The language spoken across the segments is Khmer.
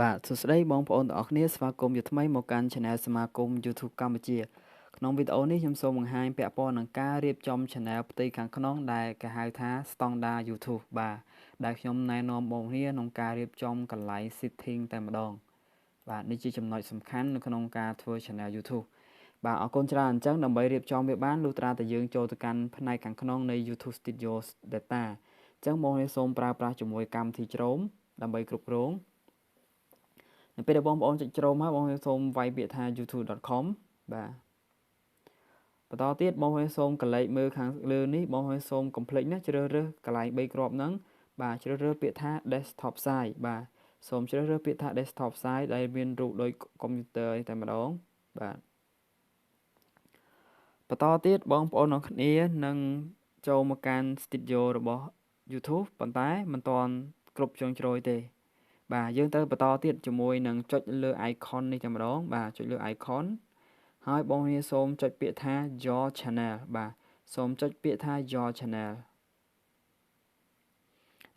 បាទសួស្តីបងប្អូនទាំងអស់គ្នាស្វាគមន៍ជាថ្មីមកកាន់ Channel សមាគម YouTube កម្ពុជាក្នុងវីដេអូនេះខ្ញុំសូមបង្ហាញពាក់ព័ន្ធនឹងការរៀបចំ Channel ផ្ទៃខាងក្នុងដែលគេហៅថា Standard YouTube បាទដែលខ្ញុំណែនាំបងប្អូនក្នុងការរៀបចំកន្លែង setting តែម្ដងបាទនេះជាចំណុចសំខាន់នៅក្នុងការធ្វើ Channel YouTube បាទអរគុណច្រើនអញ្ចឹងដើម្បីរៀបចំវាបានលុះត្រាតែយើងចូលទៅកាន់ផ្នែកខាងក្នុងនៃ YouTube Studio Data អញ្ចឹងបងប្អូនសូមប្រើប្រាស់ជាមួយកម្មវិធីជ្រោមដើម្បីគ្រប់គ្រងនៅពេលដែលបងប្អូនចុចជ្រោមហើយបងប្អូនសូមវាយពាក្យថា youtube.com បាទបន្តទៀតបងប្អូនសូមកលេចមើលខាងលើនេះបងប្អូនសូមកុំភ្លេចណាជ្រើសរើសកន្លែង3គ្រាប់ហ្នឹងបាទជ្រើសរើសពាក្យថា desktop site បាទសូមជ្រើសរើសពាក្យថា desktop site ដែលមានរូបដូចកុំព្យូទ័រតែម្ដងបាទបន្តទៀតបងប្អូនទាំងគ្នានឹងចូលមកកាន់ studio របស់ YouTube ប៉ុន្តែមិនទាន់គ្រប់ជ្រុងជ្រោយទេបាទយើងទៅបន្តទៀតជាមួយនឹងចុចលើ icon នេះតែម្ដងបាទចុចលើ icon ហើយបងប្អូនសូមចុចពាក្យថា your channel បាទសូមចុចពាក្យថា your channel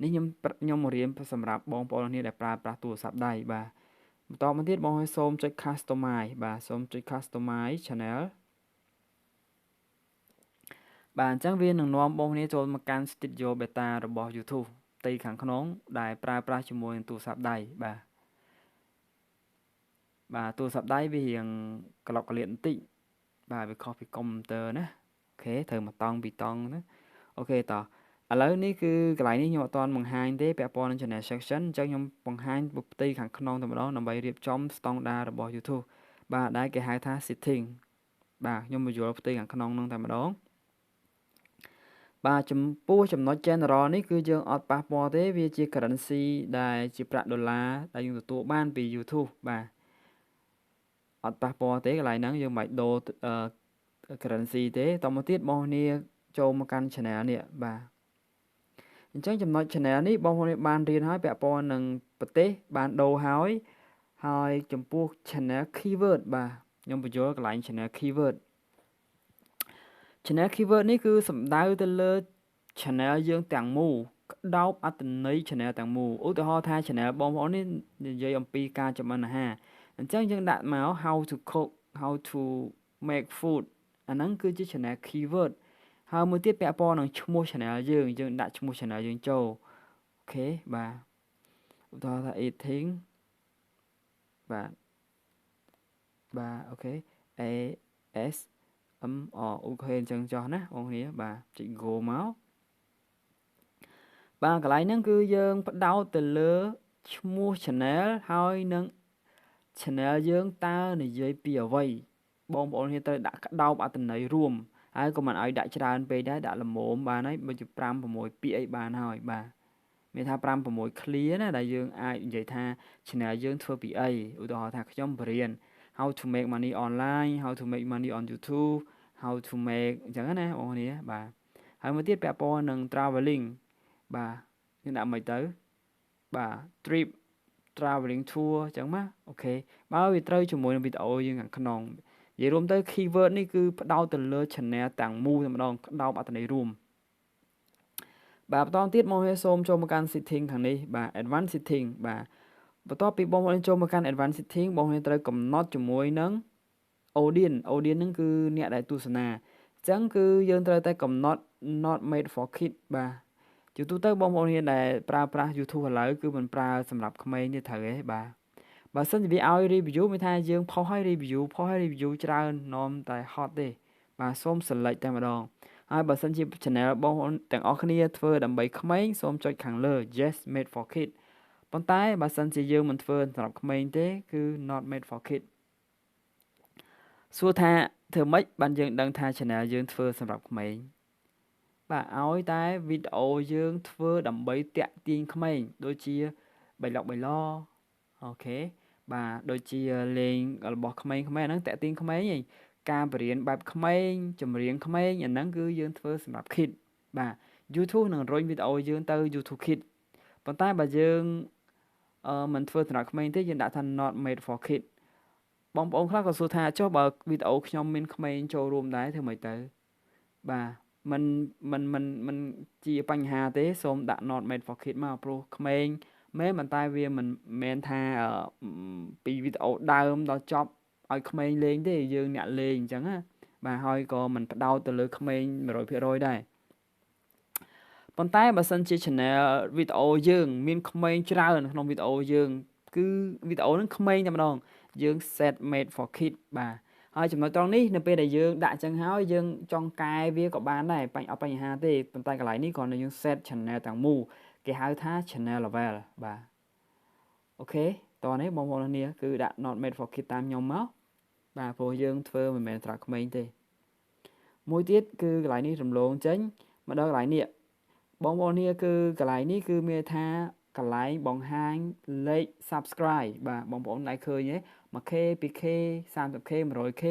នេះខ្ញុំរៀនសម្រាប់បងប្អូនគ្នាដែលប្រើប្រាស់ទូរស័ព្ទដៃបាទបន្តមកទៀតបងប្អូនសូមចុច customize បាទសូមចុច customize channel បាទអញ្ចឹងវានឹងនាំបងប្អូនចូលមកកាន់ Studio Beta របស់ YouTube ផ្ទៃខាងក្នុងដែលប្រើប្រាស់ជាមួយនឹងទូរស័ព្ទដៃបាទទូរស័ព្ទដៃវារៀងក្លុកក្លៀតបន្តិចបាទវាខុសពីកុំព្យូទ័រណាអូខេត្រូវមកតង់ពីរតង់ណាអូខេតោះឥឡូវនេះគឺកន្លែងនេះខ្ញុំអត់ទាន់បង្ហាញទេពាក់ព័ន្ធនឹង Channel Section អញ្ចឹងខ្ញុំបង្ហាញផ្ទៃខាងក្នុងតែម្ដងដើម្បីរៀបចំ Standard របស់ YouTube បាទដែលគេហៅថា Setting បាទខ្ញុំបញ្យល់ផ្ទៃខាងក្នុងនោះតែម្ដងបាទចំពោះចំណុច General នេះគឺយើងអត់ប៉ះពាល់ទេវាជា currency ដែលជាប្រាក់ដុល្លារដែលយើងទទួលបានពី YouTube បាទអត់ប៉ះពាល់ទេកន្លែងហ្នឹងយើងមិនបាច់ដូរcurrency ទេតមកទៀតបងប្អូនចូលមកកាន់ channel នេះបាទអញ្ចឹងចំណុច channel នេះបងប្អូនបានរៀនហើយពាក់ព័ន្ធនឹងប្រទេសបានដូរហើយចំពោះ channel keyword បាទខ្ញុំបញ្យល់កន្លែង channel keyword channel keyword នេះគឺសំដៅទៅលើ channel យើងទាំងមូលក្តោបអត្ថន័យ channel ទាំងមូលឧទាហរណ៍ថា channel បងប្អូននេះនិយាយអំពីការចម្អិនអាហារអញ្ចឹងយើងដាក់មក how to cook how to make food អាហ្នឹងគឺជា channel keyword ហើយមួយទៀតពាក់ព័ន្ធនឹងឈ្មោះ channel យើងដាក់ឈ្មោះ channel យើងចូលអូខេបាទឧទាហរណ៍ថា eating បាទអូខេ ASMR អូខេអញ្ចឹងចុះណាបងប្អូនបាទចុច go មកបាទកន្លែងហ្នឹងគឺយើងផ្ដោតទៅលើឈ្មោះ channel ហើយនឹង channel យើងតើនិយាយពីអ្វីបងប្អូនគ្នាត្រូវដាក់ក្តោបអត្ថន័យរួមហើយក៏មិនឲ្យដាក់ច្រើនពេកដែរដាក់ល្មមបានហើយបើជា5 6ពាក្យអីបានហើយបាទមានថា5 6 clear ណាដែលយើងអាចនិយាយថា channel យើងធ្វើពីអីឧទាហរណ៍ថាខ្ញុំបរៀន how to make money online how to make money on YouTube how to make អញ្ចឹងណាបងប្អូនបាទហើយមួយទៀតពាក់ព័ន្ធនឹង traveling បាទយើងដាក់មិនទៅបាទ trip traveling tour អញ្ចឹងមកអូខេបើវាត្រូវជាមួយនឹងវីដេអូយើងខាងក្នុងនិយាយរួមទៅ keyword នេះគឺផ្ដោតទៅលើ channel ទាំងមូលតែម្ដងក្តោបអត្ថន័យរួមបាទបន្តទៀតមកសូមចូលមកកាន់ setting ខាងនេះបាទ advanced setting បាទបន្ទាប់ពីបងប្អូនចូលមកកាន់ advanced setting បងប្អូនត្រូវកំណត់ជាមួយនឹង audience ហ្នឹងគឺអ្នកដែលទស្សនាអញ្ចឹងគឺយើងត្រូវតែកំណត់ not made for kids បាទជាទូទៅបងប្អូនដែលប្រើប្រាស់ YouTube ឥឡូវគឺមិនប្រើសម្រាប់ក្មេងទេត្រូវទេបាទបើសិនជាវាឲ្យ review មានថាយើងផុសឲ្យ review ច្រើននាំតែហត់ទេបាទសូម select តែម្ដងហើយបើសិនជា channel បងប្អូនទាំងអស់គ្នាធ្វើដើម្បីក្មេងសូមចុចខាងលើ yes made for kids ប៉ុន្តែបើសិនជាយើងមិនធ្វើសម្រាប់ក្មេងទេគឺ not made for kids សួរថាធ្វើម៉េចបានយើងដឹងថា channel យើងធ្វើសម្រាប់ក្មេងបាទឲ្យតែវីដេអូយើងធ្វើដើម្បីតាក់ទាញក្មេងដូចជាបៃលុកបៃឡអូខេបាទដូចជាលេងរបស់ក្មេងៗហ្នឹងតាក់ទាញក្មេងឯងការបរៀនបែបក្មេងចម្រៀងក្មេងអាហ្នឹងគឺយើងធ្វើសម្រាប់ kid បាទ YouTube នឹងរុញវីដេអូយើងទៅ YouTube Kid ប៉ុន្តែបើយើងមិនធ្វើសម្រាប់ក្មេងទេយើងដាក់ថា not made for kid បងប្អូនខ្លះក៏សួរថាចុះបើវីដេអូខ្ញុំមានក្មេងចូលរួមដែរធ្វើម៉េចទៅបាទមិនជាបញ្ហាទេសូមដាក់ not made for kid មកព្រោះក្មេង មែនប៉ុន្តែវាមិនមែនថាពីវីដេអូដើមដល់ចប់ឲ្យក្មេងលេងទេយើងអ្នកលេងអញ្ចឹងណាបាទហើយក៏មិនផ្ដោតទៅលើក្មេង 100% ដែរប៉ុន្តែបើសិនជា channel វីដេអូយើងមានក្មេងច្រើនក្នុងវីដេអូយើងគឺវីដេអូហ្នឹងក្មេងតែម្ដងយើង set made for kid បាទហើយចំណុចត្រង់នេះនៅពេលដែលយើងដាក់អញ្ចឹងហើយយើងចង់កែវាក៏បានដែរអត់បញ្ហាទេប៉ុន្តែកន្លែងនេះគ្រាន់តែយើង set channel ទាំងមូលគេហៅថា channel level បាទអូខេតោះនេះបងប្អូនគ្នាគឺដាក់ not made for kid តាមខ្ញុំមកបាទព្រោះយើងធ្វើមិនមែនត្រាក់ក្មេងទេមួយទៀតគឺកន្លែងនេះរំលងចេញមកដល់កន្លែងនេះបងប្អូនគ្នាគឺកន្លែងនេះគឺមានថាកន្លែងបង្ហាញលេខ subscribe បាទបងប្អូនដែរឃើញទេ 1k 2k 30k 100k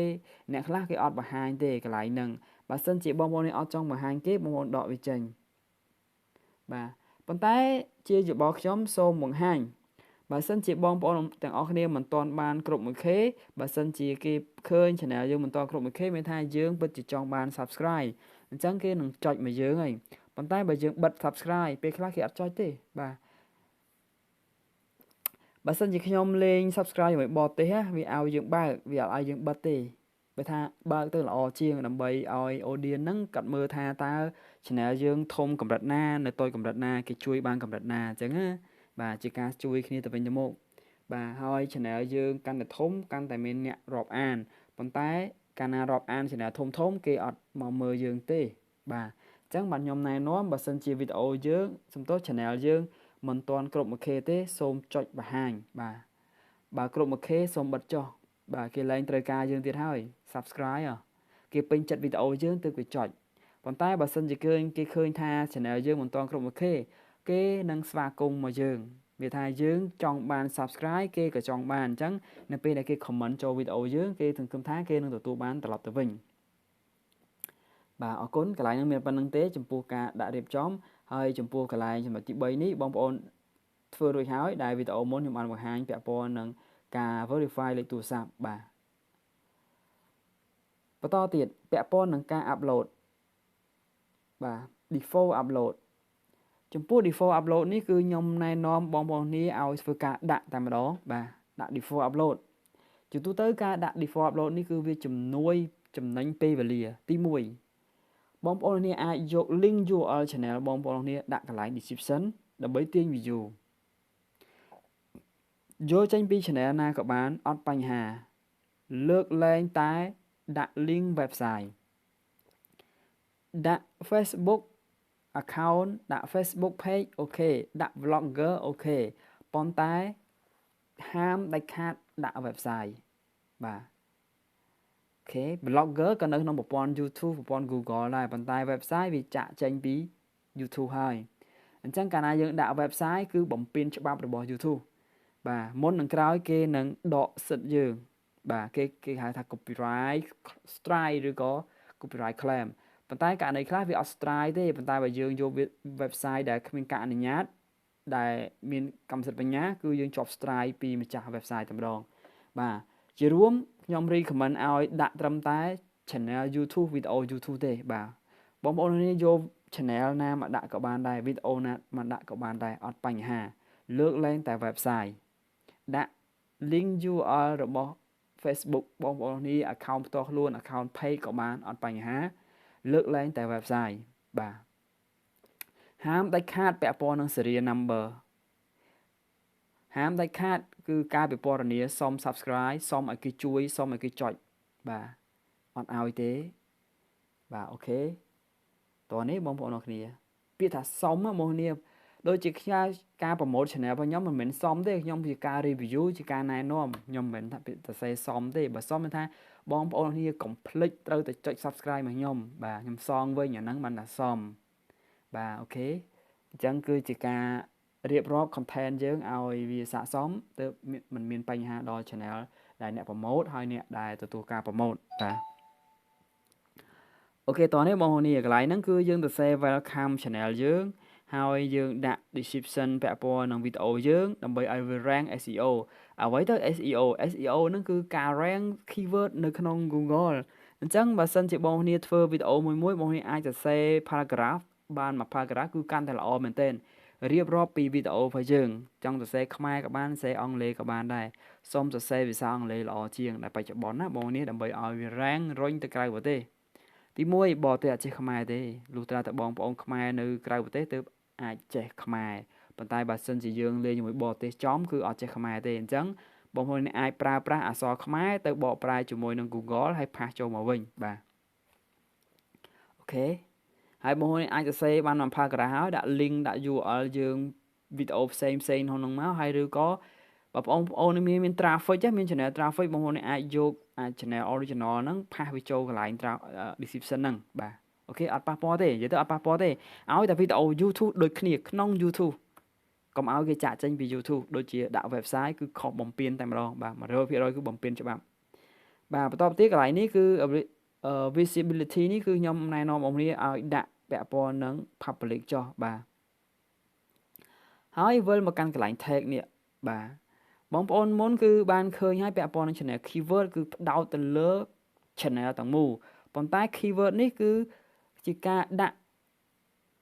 អ្នកខ្លះគេអត់បង្ហាញទេកន្លែងហ្នឹងបើសិនជាបងប្អូននេះអត់ចង់បង្ហាញគេបងប្អូនដកវាចេញបាទប៉ុន្តែជាយោបល់ខ្ញុំសូមបង្ហាញបើសិនជាបងប្អូនទាំងអស់គ្នាមិនទាន់បានគ្រប់ 1k បើសិនជាគេឃើញ channel យើងមិនទាន់គ្រប់ 1k មានថាយើងពិតជាចង់បាន subscribe អញ្ចឹងគេនឹងចុចមកយើងហើយប៉ុន្តែបើយើងបិទ subscribe ពេលខ្លះគេអត់ចុចទេបាទបើសិនជាខ្ញុំលេង subscribe ជាមួយបតទេសវាឲ្យយើងបើកវាអត់ឲ្យយើងបិទទេបើថាបើកទៅល្អជាងដើម្បីឲ្យ audience ហ្នឹងកាត់មើលថាតើ channel យើងធំកម្រិតណានៅតូចកម្រិតណាគេជួយបានកម្រិតណាអញ្ចឹងណាបាទជាការជួយគ្នាទៅវិញទៅមកបាទហើយ channel យើងកាន់តែធំកាន់តែមានអ្នករាប់អានប៉ុន្តែកាលណារាប់អាន channel ធំគេអត់មកមើលយើងទេបាទអញ្ចឹងបាទខ្ញុំណែនាំបើសិនជាវីដេអូយើងសំទោស channel យើងមិនទាន់គ្រប់ 1k ទេសូមចុចបង្ហាញបាទបើគ្រប់ 1k សូមបិទចុះបាទគេលែងត្រូវការយើងទៀតហើយ subscribe គេពេញចិត្តវីដេអូយើងទើបគេចុចប៉ុន្តែបើសិនជាគេឃើញថា channel យើងមិនទាន់គ្រប់ 1k គេនឹងស្វាគមន៍មកយើងវាថាយើងចង់បាន subscribe គេក៏ចង់បានអញ្ចឹងនៅពេលដែលគេ comment ចូលវីដេអូយើងគេសង្ឃឹមថាគេនឹងទទួលបានត្រឡប់ទៅវិញបាទអរគុណកន្លែងនេះមានប៉ុណ្្នឹងទេចំពោះការដាក់រៀបចំហើយចំពោះកន្លែងចំណុចទី3នេះបងប្អូនធ្វើរួចហើយដែលវីដេអូមុនខ្ញុំបានបង្ហាញពាក់ព័ន្ធនឹងការ verify លេខទូរស័ព្ទបាទបន្តទៀតពាក់ព័ន្ធនឹងការ upload បាទ default upload ចំពោះ default upload នេះគឺខ្ញុំណែនាំបងប្អូនគ្នាឲ្យធ្វើការដាក់តែម្ដងបាទដាក់ default upload ជាទូទៅការដាក់ default upload នេះគឺវាចំណេញពេលវេលាទី1បងប្អូនគ្នាអាចយក link URL channel បងប្អូនគ្នាដាក់កន្លែង description ដើម្បីទាញ view យកចេញពី channel ណាក៏បានអត់បញ្ហាលើកលែងតែដាក់ link website ដាក់ Facebook account ដាក់ Facebook page អូខេដាក់ vlogger អូខេប៉ុន្តែហាមដាច់ខាតដាក់ website បាទអូខេ blogger ក៏នៅក្នុងប្រព័ន្ធ YouTube ប្រព័ន្ធ Google ដែរប៉ុន្តែ website វាចាក់ចេញពី YouTube ហើយអញ្ចឹងកាលណាយើងដាក់ website គឺបំពេញច្បាប់របស់ YouTube បាទមុននឹងក្រោយគេនឹងដកសិទ្ធយើងបាទគេហៅថា copyright strike ឬក៏ copyright claim ប៉ុន្តែករណីខ្លះវាអត់ strike ទេប៉ុន្តែបើយើងយក website ដែលគ្មានការអនុញ្ញាតដែលមានកម្មសិទ្ធិបញ្ញាគឺយើងជាប់ strike ពីម្ចាស់ website តែម្ដងបាទជារួមខ្ញុំ recommend ឲ្យដាក់ត្រឹមតែ channel YouTube វីដេអូ YouTube ទេបាទបងប្អូននេះយក channel ណាមកដាក់ក៏បានដែរវីដេអូណាមកដាក់ក៏បានដែរអត់បញ្ហាលើកលែងតែ website ដាក់ link URL របស់ Facebook បងប្អូននេះ account ផ្ទាល់ខ្លួន account page ក៏បានអត់បញ្ហាលើកលែងតែ website បាទហាមដាច់ខាតពាក់ព័ន្ធនឹង serial number ហាមដាច់ខាតគឺការពិពណ៌នាសុំ subscribe សុំឲ្យគេជួយសុំឲ្យគេចុចបាទអត់ឲ្យទេបាទអូខេតោះនេះបងប្អូនអរគ្នាពាក្យថាសុំបងប្អូនគ្នាដូចជាការប្រម៉ូទ channel របស់ខ្ញុំមិនមែនសុំទេខ្ញុំជាការ review ជាការណែនាំខ្ញុំមិនមែនថាពាក្យទៅសេសុំទេបើសុំមានថាបងប្អូនគ្នាកុំភ្លេចត្រូវតែចុច subscribe មកខ្ញុំបាទខ្ញុំសងវិញអាហ្នឹងមិនថាសុំបាទអូខេអញ្ចឹងគឺជាការរៀបរាប់ content យើងឲ្យវាស័ក្តិសមទើបមិនមានបញ្ហាដល់ channel ដែលអ្នកប្រម៉ូទហើយអ្នកដែលទទួលការប្រម៉ូទបាទអូខេតោះនេះបងប្អូននេះកន្លែងហ្នឹងគឺយើងទៅ say welcome channel យើងហើយយើងដាក់ description ពាក់ព័ន្ធនឹងវីដេអូយើងដើម្បីឲ្យវា rank SEO អ្វីទៅ SEO ហ្នឹងគឺការ rank keyword នៅក្នុង Google អញ្ចឹងបើសិនជាបងប្អូនធ្វើវីដេអូមួយបងប្អូនអាចសរសេរ paragraph បានមួយ paragraph គឺកាន់តែល្អមែនទែន រៀបរាប់ពីវីដេអូរបស់យើងចង់សរសេរខ្មែរក៏បានសរសេរអង់គ្លេសក៏បានដែរសូមសរសេរភាសាអង់គ្លេសល្អជាងដែលបច្ចុប្បន្នណាបងនេះដើម្បីឲ្យវារាំងរុញទៅក្រៅប្រទេសទី1បរទេសអត់ចេះខ្មែរទេលុះត្រាតែបងប្អូនខ្មែរនៅក្រៅប្រទេសទើបអាចចេះខ្មែរប៉ុន្តែបើសិនជាយើងលេងជាមួយបរទេសចំគឺអត់ចេះខ្មែរទេអញ្ចឹងបងប្អូនអ្នកអាចប្រើប្រាស់អក្សរខ្មែរទៅបកប្រែជាមួយនឹង Google ហើយផាសចូលមកវិញបាទអូខេហើយបងប្អូនអាចសរសេរបានមួយ paragraph ហើយដាក់ link ដាក់ URL យើងវីដេអូផ្សេងក្នុងនោះមកហើយឬក៏បើបងប្អូនមាន traffic មាន channel traffic បងប្អូនអាចយក channel original ហ្នឹងផាសវាចូលកន្លែង description ហ្នឹងបាទអូខេអត់ប៉ះពាល់ទេនិយាយទៅអត់ប៉ះពាល់ទេឲ្យតែវីដេអូ YouTube ដូចគ្នាក្នុង YouTube កុំឲ្យគេចាក់ចេញពី YouTube ដូចជាដាក់ website គឺខុសបំពេញតែម្ដងបាទ 100% គឺបំពេញច្បាប់បាទបន្តទៅទៀតកន្លែងនេះគឺ visibility នេះគឺខ្ញុំណែនាំបងប្អូនឲ្យដាក់ពាក់ព័ន្ធនឹង public ចុះបាទហើយវិលមកកាន់កន្លែង tag នេះបាទបងប្អូនមុនគឺបានឃើញហើយពាក់ព័ន្ធនឹង channel keyword គឺផ្ដោតទៅលើ channel ទាំងមូលប៉ុន្តែ keyword នេះគឺជាការដាក់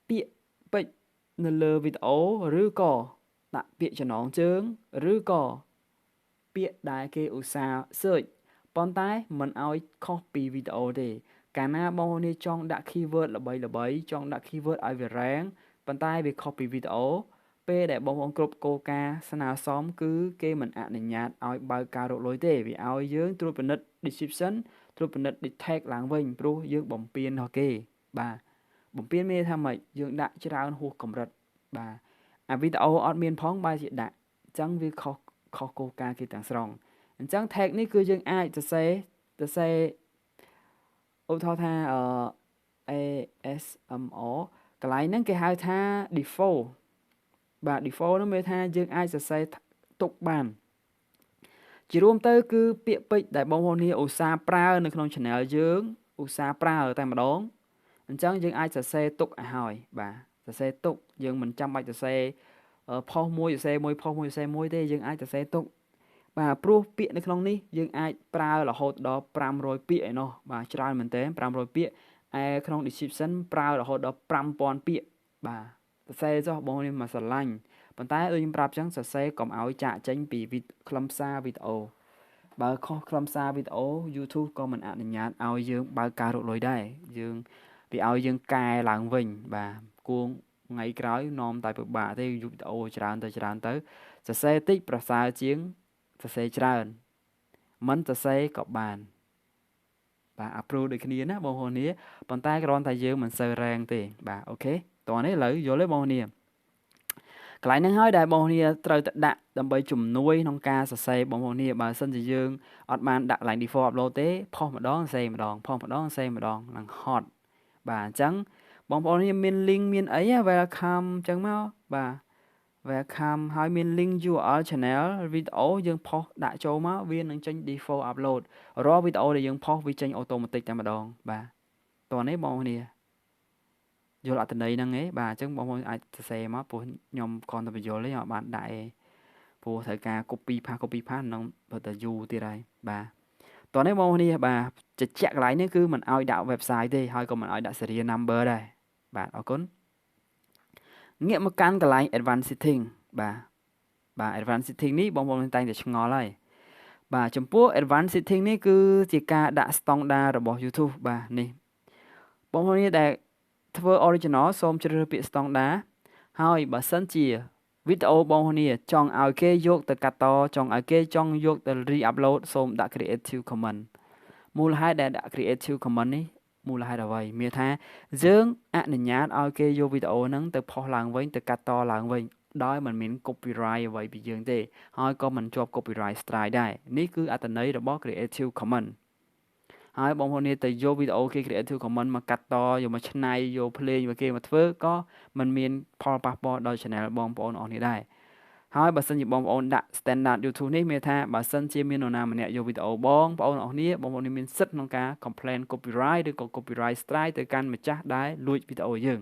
ពាក្យពេចន៍នៅលើវីដេអូឬក៏ដាក់ពាក្យចំណងជើងឬក៏ពាក្យដែលគេឧស្សាហ៍ search ប៉ុន្តែមិនឲ្យខុសពីវីដេអូទេកាលណាបងប្អូនចង់ដាក់ keyword ល្បីចង់ដាក់ keyword ឲ្យវារាំងប៉ុន្តែវាខុសពីវីដេអូពេលដែលបងប្អូនគ្រប់គោលការណ៍ស្នើសុំគឺគេមិនអនុញ្ញាតឲ្យបើកការរកលុយទេវាឲ្យយើងត្រួតពិនិត្យ description ត្រួតពិនិត្យ tag ឡើងវិញព្រោះយើងបំពេញរបស់គេបាទបំពេញមានថាម៉េចយើងដាក់ច្រើនហួសកម្រិតបាទអាវីដេអូអត់មានផងបើជាដាក់អញ្ចឹងវាខុសគោលការណ៍គេទាំងស្រុងអញ្ចឹង tag នេះគឺយើងអាចសរសេរឧទាហរណ៍ថាASMR កន្លែងហ្នឹងគេហៅថា default បាទ default នោះមានថាយើងអាចសរសេរទុកបានជារួមទៅគឺពាក្យពេចន៍ដែលបងប្អូននេះឧស្សាហ៍ប្រើនៅក្នុង channel យើងឧស្សាហ៍ប្រើតែម្ដងអញ្ចឹងយើងអាចសរសេរទុកឲ្យហើយបាទសរសេរទុកយើងមិនចាំបាច់សរសេរផុសមួយសរសេរមួយផុសមួយសរសេរមួយទេយើងអាចសរសេរទុកបាទព្រោះពាក្យនៅក្នុងនេះយើងអាចប្រើរហូតដល់500ពាក្យឯណោះបាទច្រើនមែនទែន500ពាក្យឯក្នុង description ប្រើរហូតដល់5000ពាក្យបាទសរសេរចុះបងនេះមកស្រឡាញ់ប៉ុន្តែដូចខ្ញុំប្រាប់អញ្ចឹងសរសេរកុំឲ្យចាក់ចេញពីខ្លឹមសារវីដេអូបើខុសខ្លឹមសារវីដេអូ YouTube ក៏មិនអនុញ្ញាតឲ្យយើងបើកការរកលុយដែរយើងវាឲ្យយើងកែឡើងវិញបាទគួងថ្ងៃក្រោយនាំតែពិបាកទេវីដេអូច្រើនទៅសរសេរតិចប្រសើរជាងសរសេរច្រើនមិនសរសេរក៏បានបាទ approve ដូចគ្នាណាបងប្អូននេះប៉ុន្តែគ្រាន់តែយើងមិនសូវរែងទេបាទអូខេតោះនេះឥឡូវយល់ទេបងប្អូននេះកន្លែងហ្នឹងហើយដែលបងប្អូនត្រូវតែដាក់ដើម្បីជំនួយក្នុងការសរសេរបងប្អូននេះបើសិនជាយើងអត់បានដាក់កន្លែង default upload ទេផុសម្ដងសរសេរម្ដងផុសម្ដងសរសេរម្ដងឡើងហត់បាទអញ្ចឹងបងប្អូននេះមាន link មានអី welcome អញ្ចឹងមកបាទ welcome ហើយមាន link URL channel វីដេអូយើងផុសដាក់ចូលមកវានឹងចេញ default upload រាល់វីដេអូដែលយើងផុសវាចេញ automatic តែម្ដងបាទតោះនេះបងប្អូននេះយល់អត្ថន័យហ្នឹងឯងបាទអញ្ចឹងបងប្អូនអាចសរសេរមកព្រោះខ្ញុំគ្រាន់តែបញ្យល់ទេអត់បានដាក់ឯងព្រោះត្រូវការ copy paste នឹងបើតែយូរទៀតហើយបាទតោះនេះបងប្អូននេះបាទជែកកន្លែងនេះគឺមិនឲ្យដាក់ website ទេហើយក៏មិនឲ្យដាក់ serial number ដែរបាទអរគុណងាកមកកាន់កន្លែង advanced setting បាទ advanced setting នេះបងប្អូនតែងតែឆ្ងល់ហើយបាទចំពោះ advanced setting នេះគឺជាការដាក់ standard របស់ YouTube បាទនេះបងប្អូននេះដែលធ្វើ original សូមជ្រើសរើសពាក្យ standard ហើយបើសិនជាវីដេអូបងប្អូននេះចង់ឲ្យគេយកទៅកាត់តចង់ឲ្យគេចង់យកទៅ re-upload សូមដាក់ creative comment មូលហេតុដែលដាក់ creative comment នេះមូលហេតុអ្វីមានថាយើងអនុញ្ញាតឲ្យគេយកវីដេអូហ្នឹងទៅផុសឡើងវិញទៅកាត់តឡើងវិញដោយមិនមាន copyright អ្វីពីយើងទេហើយក៏មិនជាប់ copyright strike ដែរនេះគឺអត្ថន័យរបស់ creative comment ហើយបងប្អូននេះទៅយកវីដេអូគេ creative comment មកកាត់តយកមកច្នៃយកភ្លេងមកគេមកធ្វើក៏មិនមានផលប៉ះពាល់ដល់ channel បងប្អូនអស់នេះដែរហើយបើសិនជាបងប្អូនដាក់ standard YouTube នេះមានថាបើសិនជាមាននរណាម្នាក់យកវីដេអូបងប្អូនអស់នេះបងប្អូនមានសិទ្ធិក្នុងការ complain copyright ឬក៏ copyright strike ទៅកាន់ម្ចាស់ដែលលួចវីដេអូយើង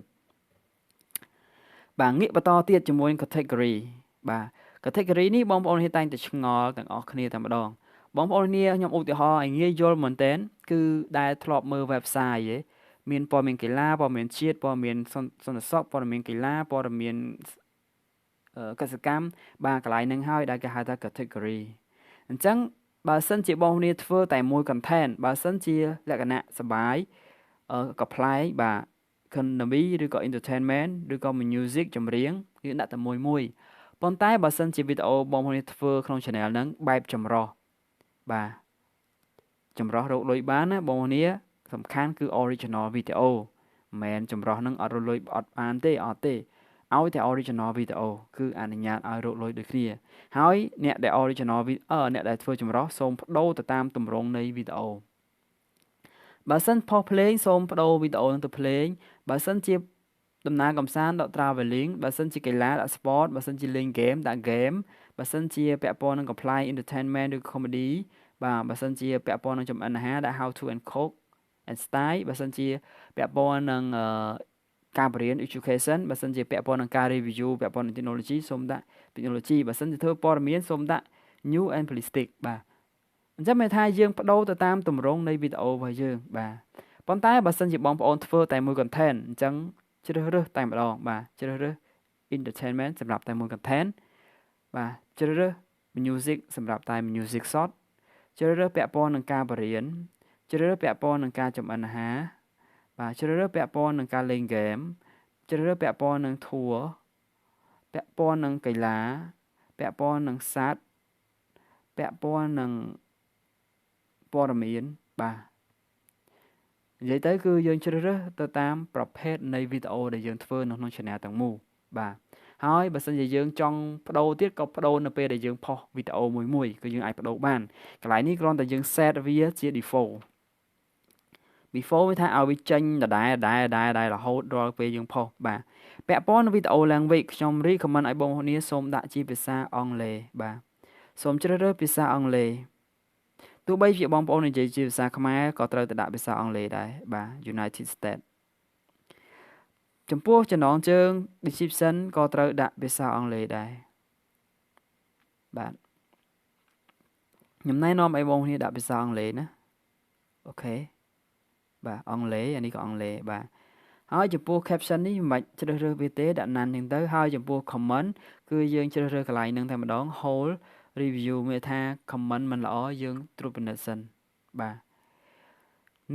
បាទងាកបន្តទៀតជាមួយ category បាទ category នេះបងប្អូនតែងតែឆ្ងល់ទាំងអស់គ្នាតែម្ដងបងប្អូនគ្នាខ្ញុំឧទាហរណ៍ឲ្យងាយយល់មែនតើគឺដែលធ្លាប់មើល website មានព័ត៌មានកីឡាព័ត៌មានជាតិព័ត៌មានសន្តិសុខព័ត៌មានកីឡាព័ត៌មាន កសិកម្មបាទកន្លែងហ្នឹងហើយដែលគេហៅថា category អញ្ចឹងបើសិនជាបងប្អូនធ្វើតែមួយ content បើសិនជាលក្ខណៈសបាយក៏ប្លែកបាទ economy ឬក៏ entertainment ឬក៏ music ចម្រៀងគឺដាក់តែមួយប៉ុន្តែបើសិនជាវីដេអូបងប្អូនធ្វើក្នុង channel ហ្នឹងបែបចម្រុះបាទចម្រុះរកលុយបានណាបងប្អូនសំខាន់គឺ original video មិនមែនចម្រុះហ្នឹងអត់រកលុយអត់បានទេអត់ទេឲ្យតែ original video គឺអនុញ្ញាតឲ្យរកលុយដូចគ្នាហើយអ្នកដែល original អ្នកដែលធ្វើចម្រុះសូមបដូរទៅតាមទម្រង់នៃវីដេអូបើសិនផុសភ្លេងសូមបដូរវីដេអូនឹងទៅភ្លេងបើសិនជាដំណើរកម្សាន្តដក traveling បើសិនជាកីឡាដាក់ sport បើសិនជាលេង game ដាក់ game បើសិនជាពាក់ព័ន្ធនឹង apply entertainment ឬ comedy បាទបើសិនជាពាក់ព័ន្ធនឹងចម្អិនអាហារដាក់ how to and cook and style បើសិនជាពាក់ព័ន្ធនឹងការបរៀន education បើសិនជាពាក់ព័ន្ធនឹងការ review ពាក់ព័ន្ធនឹង technology សូមដាក់ technology បើសិនជាធ្វើព័ត៌មានសូមដាក់ new and politics បាទអញ្ចឹងមានថាយើងបដូរទៅតាមទម្រង់នៃវីដេអូរបស់យើងបាទប៉ុន្តែបើសិនជាបងប្អូនធ្វើតែមួយ content អញ្ចឹងជ្រើសរើសតែម្ដងបាទជ្រើសរើស entertainment សម្រាប់តែមួយ content បាទជ្រើសរើស music សម្រាប់តែ music short ជ្រើសរើសពាក់ព័ន្ធនឹងការបរៀនជ្រើសរើសពាក់ព័ន្ធនឹងការចម្អិនអាហារបាទជ្រើសរើសពាក់ព័ន្ធនឹងការលេង game ជ្រើសរើសពាក់ព័ន្ធនឹង tour ពាក់ព័ន្ធនឹងកីឡាពាក់ព័ន្ធនឹងសត្វពាក់ព័ន្ធនឹងព័ត៌មានបាទនិយាយទៅគឺយើងជ្រើសរើសទៅតាមប្រភេទនៃវីដេអូដែលយើងធ្វើនៅក្នុង channel ទាំងមូលបាទហើយបើសិនជាយើងចង់បដូរទៀតក៏បដូរនៅពេលដែលយើងផុសវីដេអូមួយគឺយើងអាចបដូរបានកន្លែងនេះគ្រាន់តែយើង set វាជា default វាថាឲ្យវាចេញដដែលរហូតដល់ពេលយើងផុសបាទពាក់ព័ន្ធនឹងវីដេអូ language ខ្ញុំ recommend ឲ្យបងប្អូនសូមដាក់ជាភាសាអង់គ្លេសបាទសូមជ្រើសរើសភាសាអង់គ្លេសទោះបីជាបងប្អូននិយាយជាភាសាខ្មែរក៏ត្រូវតែដាក់ភាសាអង់គ្លេសដែរបាទ United States ចំពោះចំណងជើង description ក៏ត្រូវដាក់ភាសាអង់គ្លេសដែរបាទខ្ញុំណែនាំឲ្យបងប្អូនដាក់ភាសាអង់គ្លេសណាអូខេបាទអង់គ្លេសអានេះក៏អង់គ្លេសបាទហើយចំពោះ caption នេះមិនបាច់ជ្រើសរើសវាទេដាក់ណានហ្នឹងទៅហើយចំពោះ comment គឺយើងជ្រើសរើសកន្លែងហ្នឹងតែម្ដង whole review មានថា comment មិនល្អយើងត្រួតពិនិត្យសិនបាទ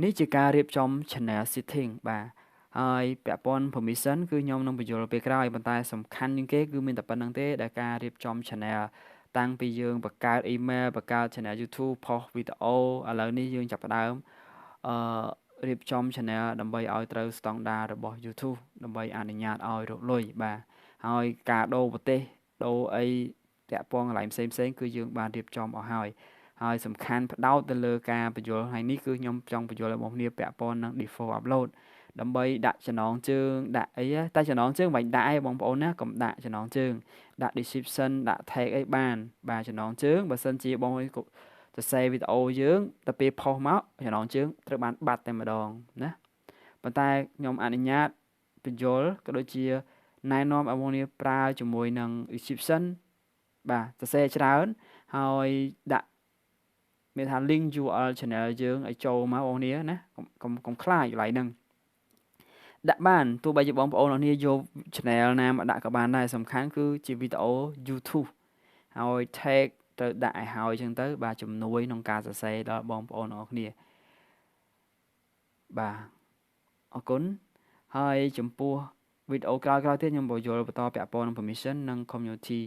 នេះជាការរៀបចំ channel setting បាទហើយពាក់ព័ន្ធ permission គឺខ្ញុំនឹងបញ្យល់ពេលក្រោយប៉ុន្តែសំខាន់ជាងគេគឺមានតែប៉ុណ្្នឹងទេដែលការរៀបចំ channel តាំងពីយើងបង្កើត email បង្កើត channel YouTube ផុសវីដេអូឥឡូវនេះយើងចាប់ផ្ដើមរៀបចំ channel ដើម្បីឲ្យត្រូវស្តង់ដាររបស់ YouTube ដើម្បីអនុញ្ញាតឲ្យរកលុយបាទហើយការដូរប្រទេសដូរអីតាក់ពងកន្លែងផ្សេងគឺយើងបានរៀបចំអស់ហើយសំខាន់ផ្ដោតទៅលើការបញ្យល់ហើយនេះគឺខ្ញុំចង់បញ្យល់ឲ្យបងប្អូនពាក់ព័ន្ធនឹង default upload ដើម្បីដាក់ចំណងជើងដាក់អីតែចំណងជើងមិនដាក់ឯងបងប្អូនណាកុំដាក់ចំណងជើងដាក់ description ដាក់ tag អីបានបាទចំណងជើងបើសិនជាបងប្អូនសរសេរវីដេអូយើងទៅពេលផុសមកចំណងជើងត្រូវបានបាត់តែម្ដងណាប៉ុន្តែខ្ញុំអនុញ្ញាតបញ្យល់ក៏ដូចជាណែនាំឲ្យបងប្អូនប្រើជាមួយនឹង description បាទសរសេរច្រើនហើយដាក់មានថា link URL channel យើងឲ្យចូលមកបងប្អូនណាកុំខ្លាចកន្លែងហ្នឹងដាក់បានទោះបីជាបងប្អូនអរគ្នាយក channel ណាមកដាក់ក៏បានដែរសំខាន់គឺជាវីដេអូ YouTube ហើយ tag ត្រូវដាក់ឲ្យហើយចឹងទៅបាទជំនួយក្នុងការសរសេរដល់បងប្អូនអរគ្នាបាទអរគុណហើយចំពោះវីដេអូក្រោយៗទៀតខ្ញុំបញ្យល់បន្តពាក់ព័ន្ធនឹង permission និង community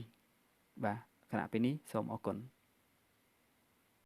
បាទគណៈពេលនេះសូមអរគុណ